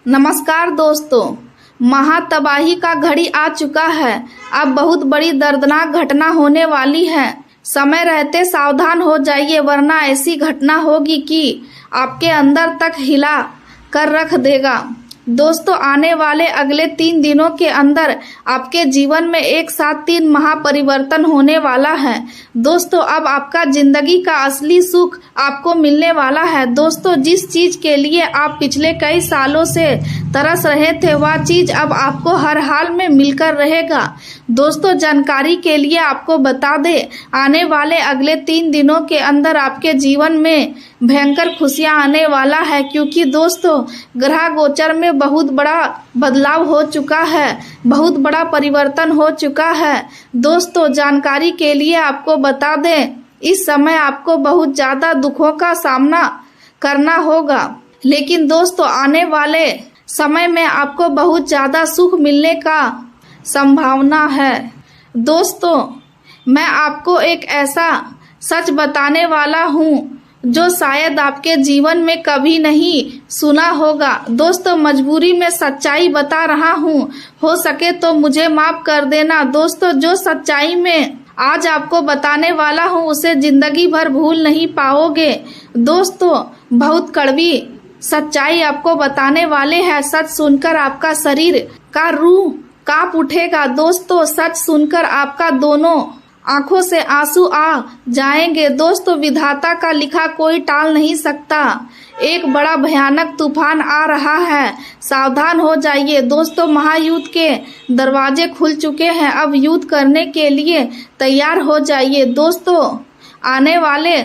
नमस्कार दोस्तों, महातबाही का घड़ी आ चुका है। अब बहुत बड़ी दर्दनाक घटना होने वाली है। समय रहते सावधान हो जाइए, वरना ऐसी घटना होगी कि आपके अंदर तक हिला कर रख देगा। दोस्तों, आने वाले अगले 3 दिनों के अंदर आपके जीवन में एक साथ 3 महापरिवर्तन होने वाला है। दोस्तों, अब आपका जिंदगी का असली सुख आपको मिलने वाला है। दोस्तों, जिस चीज के लिए आप पिछले कई सालों से तरस रहे थे, वह चीज अब आपको हर हाल में मिलकर रहेगा। दोस्तों, जानकारी के लिए आपको बता दें, आने वाले अगले 3 दिनों के अंदर आपके जीवन में भयंकर खुशियां आने वाला है, क्योंकि दोस्तों ग्रह गोचर में बहुत बड़ा बदलाव हो चुका है, बहुत बड़ा परिवर्तन हो चुका है। दोस्तों, जानकारी के लिए आपको बता दें, इस समय आपको बहुत ज्यादा दुखों का सामना करना होगा, लेकिन दोस्तों आने वाले समय में आपको बहुत ज्यादा सुख मिलने का संभावना है। दोस्तों, मैं आपको एक ऐसा सच बताने वाला हूँ जो शायद आपके जीवन में कभी नहीं सुना होगा। दोस्तों, मजबूरी में सच्चाई बता रहा हूँ, हो सके तो मुझे माफ कर देना। दोस्तों, जो सच्चाई में आज आपको बताने वाला हूँ उसे जिंदगी भर भूल नहीं पाओगे। दोस्तों, बहुत कड़वी सच्चाई आपको बताने वाले हैं। सच सुनकर आपका शरीर का रूह कांप उठेगा। दोस्तों, सच सुनकर आपका दोनों आंखों से आंसू आ जाएंगे। दोस्तों, विधाता का लिखा कोई टाल नहीं सकता। एक बड़ा भयानक तूफान आ रहा है, सावधान हो जाइए। दोस्तों, महायुद्ध के दरवाजे खुल चुके हैं, अब युद्ध करने के लिए तैयार हो जाइए। दोस्तों, आने वाले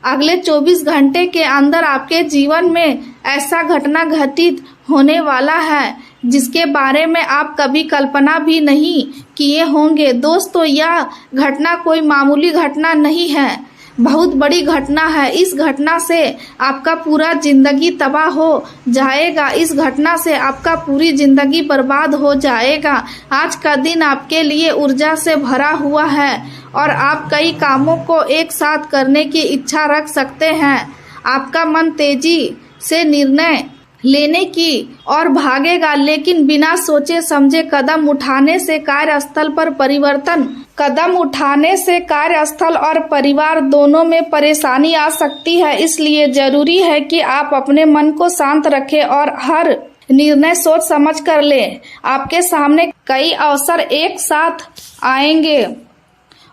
अगले 24 घंटे के अंदर आपके जीवन में ऐसा घटना घटित होने वाला है जिसके बारे में आप कभी कल्पना भी नहीं किए होंगे। दोस्तों, यह घटना कोई मामूली घटना नहीं है, बहुत बड़ी घटना है। इस घटना से आपका पूरा जिंदगी तबाह हो जाएगा। इस घटना से आपका पूरी जिंदगी बर्बाद हो जाएगा। आज का दिन आपके लिए ऊर्जा से भरा हुआ है और आप कई कामों को एक साथ करने की इच्छा रख सकते हैं। आपका मन तेजी से निर्णय लेने की और भागेगा, लेकिन बिना सोचे समझे कदम उठाने से कार्यस्थल पर परिवर्तन, कदम उठाने से कार्यस्थल और परिवार दोनों में परेशानी आ सकती है। इसलिए जरूरी है कि आप अपने मन को शांत रखें और हर निर्णय सोच समझ कर लें। आपके सामने कई अवसर एक साथ आएंगे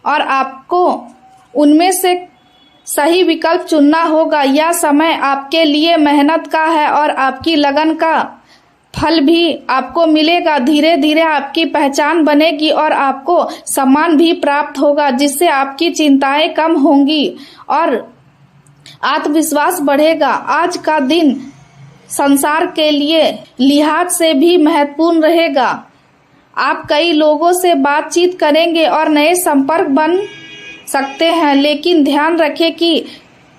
और आपको उनमें से सही विकल्प चुनना होगा। यह समय आपके लिए मेहनत का है और आपकी लगन का फल भी आपको मिलेगा। धीरे धीरे आपकी पहचान बनेगी और आपको सम्मान भी प्राप्त होगा, जिससे आपकी चिंताएं कम होंगी और आत्मविश्वास बढ़ेगा। आज का दिन संसार के लिए लिहाज से भी महत्वपूर्ण रहेगा। आप कई लोगों से बातचीत करेंगे और नए संपर्क बन सकते हैं, लेकिन ध्यान रखें कि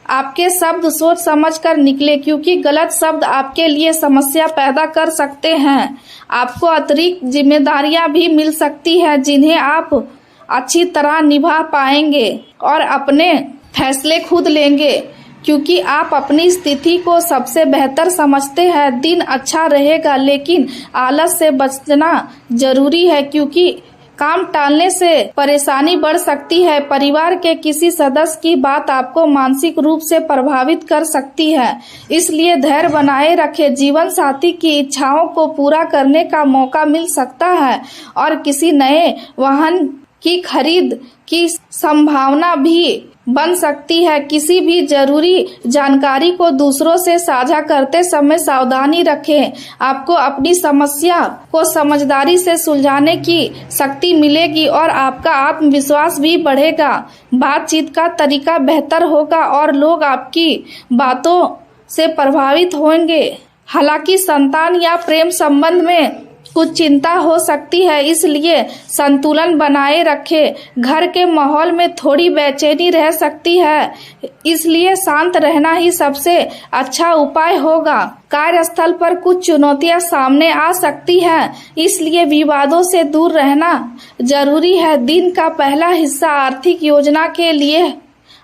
आपके शब्द सोच समझकर निकले, क्योंकि गलत शब्द आपके लिए समस्या पैदा कर सकते हैं। आपको अतिरिक्त जिम्मेदारियां भी मिल सकती हैं, जिन्हें आप अच्छी तरह निभा पाएंगे और अपने फैसले खुद लेंगे, क्योंकि आप अपनी स्थिति को सबसे बेहतर समझते हैं। दिन अच्छा रहेगा, लेकिन आलस से बचना जरूरी है, क्योंकि काम टालने से परेशानी बढ़ सकती है। परिवार के किसी सदस्य की बात आपको मानसिक रूप से प्रभावित कर सकती है, इसलिए धैर्य बनाए रखें। जीवन साथी की इच्छाओं को पूरा करने का मौका मिल सकता है और किसी नए वाहन की खरीद की संभावना भी बन सकती है। किसी भी जरूरी जानकारी को दूसरों से साझा करते समय सावधानी रखें। आपको अपनी समस्या को समझदारी से सुलझाने की शक्ति मिलेगी और आपका आत्मविश्वास भी बढ़ेगा। बातचीत का तरीका बेहतर होगा और लोग आपकी बातों से प्रभावित होंगे। हालांकि संतान या प्रेम संबंध में कुछ चिंता हो सकती है, इसलिए संतुलन बनाए रखें। घर के माहौल में थोड़ी बेचैनी रह सकती है, इसलिए शांत रहना ही सबसे अच्छा उपाय होगा। कार्यस्थल पर कुछ चुनौतियां सामने आ सकती हैं, इसलिए विवादों से दूर रहना जरूरी है। दिन का पहला हिस्सा आर्थिक योजना के लिए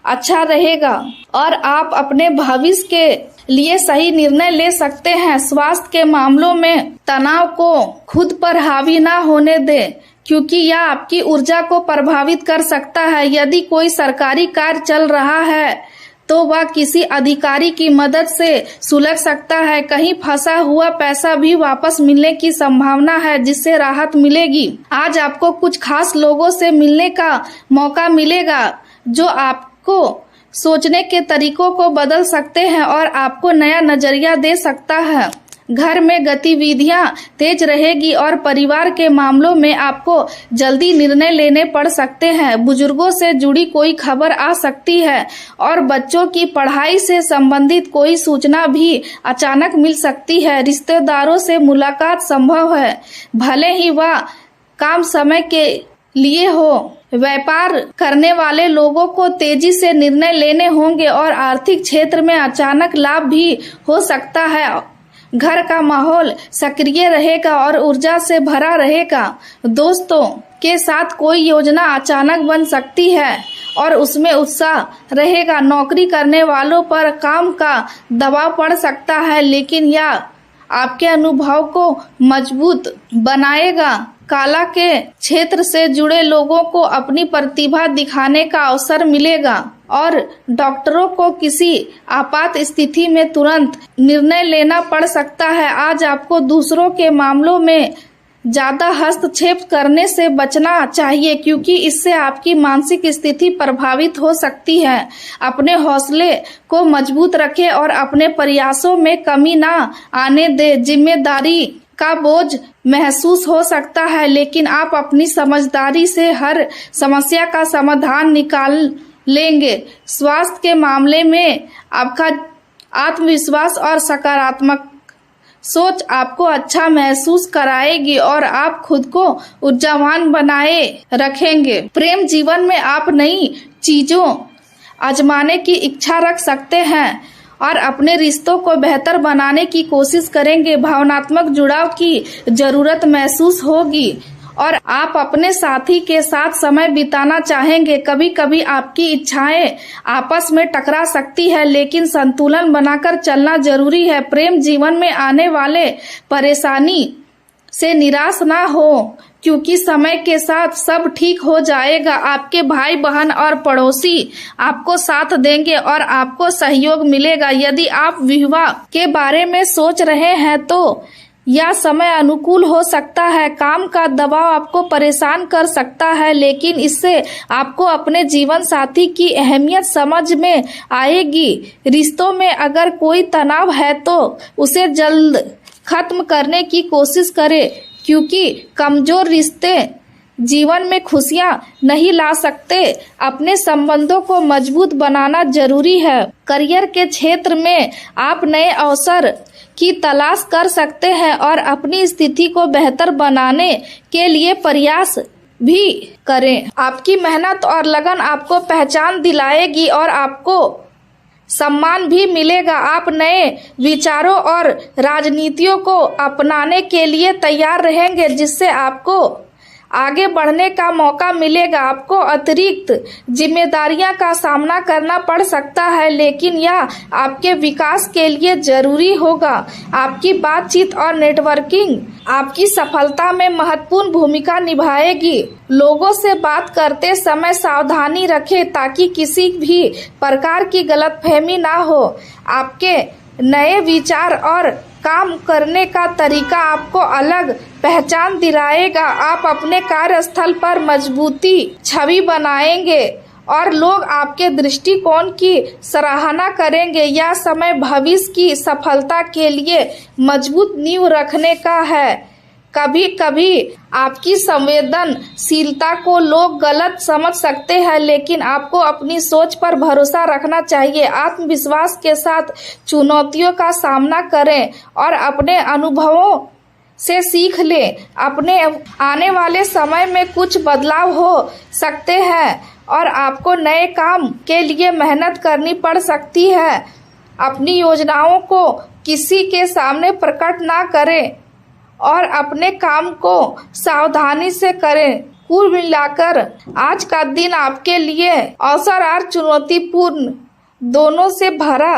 अच्छा रहेगा और आप अपने भविष्य के लिए सही निर्णय ले सकते हैं। स्वास्थ्य के मामलों में तनाव को खुद पर हावी ना होने दें, क्योंकि यह आपकी ऊर्जा को प्रभावित कर सकता है। यदि कोई सरकारी कार्य चल रहा है तो वह किसी अधिकारी की मदद से सुलझ सकता है। कहीं फंसा हुआ पैसा भी वापस मिलने की संभावना है, जिससे राहत मिलेगी। आज आपको कुछ खास लोगों से मिलने का मौका मिलेगा जो आपको सोचने के तरीकों को बदल सकते हैं और आपको नया नजरिया दे सकता है। घर में गतिविधियां तेज रहेगी और परिवार के मामलों में आपको जल्दी निर्णय लेने पड़ सकते हैं। बुजुर्गों से जुड़ी कोई खबर आ सकती है और बच्चों की पढ़ाई से संबंधित कोई सूचना भी अचानक मिल सकती है। रिश्तेदारों से मुलाकात संभव है, भले ही वह काम समय के लिए हो। व्यापार करने वाले लोगों को तेजी से निर्णय लेने होंगे और आर्थिक क्षेत्र में अचानक लाभ भी हो सकता है। घर का माहौल सक्रिय रहेगा और ऊर्जा से भरा रहेगा। दोस्तों के साथ कोई योजना अचानक बन सकती है और उसमें उत्साह रहेगा। नौकरी करने वालों पर काम का दबाव पड़ सकता है, लेकिन यह आपके अनुभव को मजबूत बनाएगा। कला के क्षेत्र से जुड़े लोगों को अपनी प्रतिभा दिखाने का अवसर मिलेगा और डॉक्टरों को किसी आपात स्थिति में तुरंत निर्णय लेना पड़ सकता है। आज आपको दूसरों के मामलों में ज्यादा हस्तक्षेप करने से बचना चाहिए, क्योंकि इससे आपकी मानसिक स्थिति प्रभावित हो सकती है। अपने हौसले को मजबूत रखें और अपने प्रयासों में कमी ना आने दें। जिम्मेदारी का बोझ महसूस हो सकता है, लेकिन आप अपनी समझदारी से हर समस्या का समाधान निकाल लेंगे। स्वास्थ्य के मामले में आपका आत्मविश्वास और सकारात्मक सोच आपको अच्छा महसूस कराएगी और आप खुद को ऊर्जावान बनाए रखेंगे। प्रेम जीवन में आप नई चीजों आजमाने की इच्छा रख सकते हैं और अपने रिश्तों को बेहतर बनाने की कोशिश करेंगे। भावनात्मक जुड़ाव की जरूरत महसूस होगी और आप अपने साथी के साथ समय बिताना चाहेंगे। कभी कभी आपकी इच्छाएं आपस में टकरा सकती है, लेकिन संतुलन बनाकर चलना जरूरी है। प्रेम जीवन में आने वाले परेशानी से निराश ना हो, क्योंकि समय के साथ सब ठीक हो जाएगा। आपके भाई बहन और पड़ोसी आपको साथ देंगे और आपको सहयोग मिलेगा। यदि आप विवाह के बारे में सोच रहे हैं तो यह समय अनुकूल हो सकता है। काम का दबाव आपको परेशान कर सकता है, लेकिन इससे आपको अपने जीवन साथी की अहमियत समझ में आएगी। रिश्तों में अगर कोई तनाव है तो उसे जल्द खत्म करने की कोशिश करें, क्योंकि कमजोर रिश्ते जीवन में खुशियां नहीं ला सकते। अपने संबंधों को मजबूत बनाना जरूरी है। करियर के क्षेत्र में आप नए अवसर की तलाश कर सकते हैं और अपनी स्थिति को बेहतर बनाने के लिए प्रयास भी करें। आपकी मेहनत और लगन आपको पहचान दिलाएगी और आपको सम्मान भी मिलेगा। आप नए विचारों और राजनीतियों को अपनाने के लिए तैयार रहेंगे, जिससे आपको आगे बढ़ने का मौका मिलेगा। आपको अतिरिक्त जिम्मेदारियां का सामना करना पड़ सकता है, लेकिन यह आपके विकास के लिए जरूरी होगा। आपकी बातचीत और नेटवर्किंग आपकी सफलता में महत्वपूर्ण भूमिका निभाएगी। लोगों से बात करते समय सावधानी रखें ताकि किसी भी प्रकार की गलतफहमी ना हो। आपके नए विचार और काम करने का तरीका आपको अलग पहचान दिलाएगा। आप अपने कार्यस्थल पर मजबूती छवि बनाएंगे और लोग आपके दृष्टिकोण की सराहना करेंगे। यह समय भविष्य की सफलता के लिए मजबूत नींव रखने का है। कभी कभी आपकी संवेदनशीलता को लोग गलत समझ सकते हैं, लेकिन आपको अपनी सोच पर भरोसा रखना चाहिए। आत्मविश्वास के साथ चुनौतियों का सामना करें और अपने अनुभवों से सीख लें। अपने आने वाले समय में कुछ बदलाव हो सकते हैं और आपको नए काम के लिए मेहनत करनी पड़ सकती है। अपनी योजनाओं को किसी के सामने प्रकट ना करें और अपने काम को सावधानी से करें। कुल मिलाकर आज का दिन आपके लिए अवसर और चुनौतीपूर्ण दोनों से भरा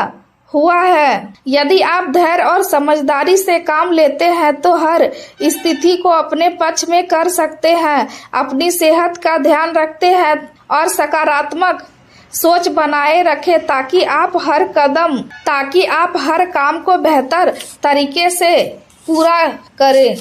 हुआ है। यदि आप धैर्य और समझदारी से काम लेते हैं तो हर स्थिति को अपने पक्ष में कर सकते हैं। अपनी सेहत का ध्यान रखते हैं और सकारात्मक सोच बनाए रखें ताकि आप हर काम को बेहतर तरीके से पूरा करें।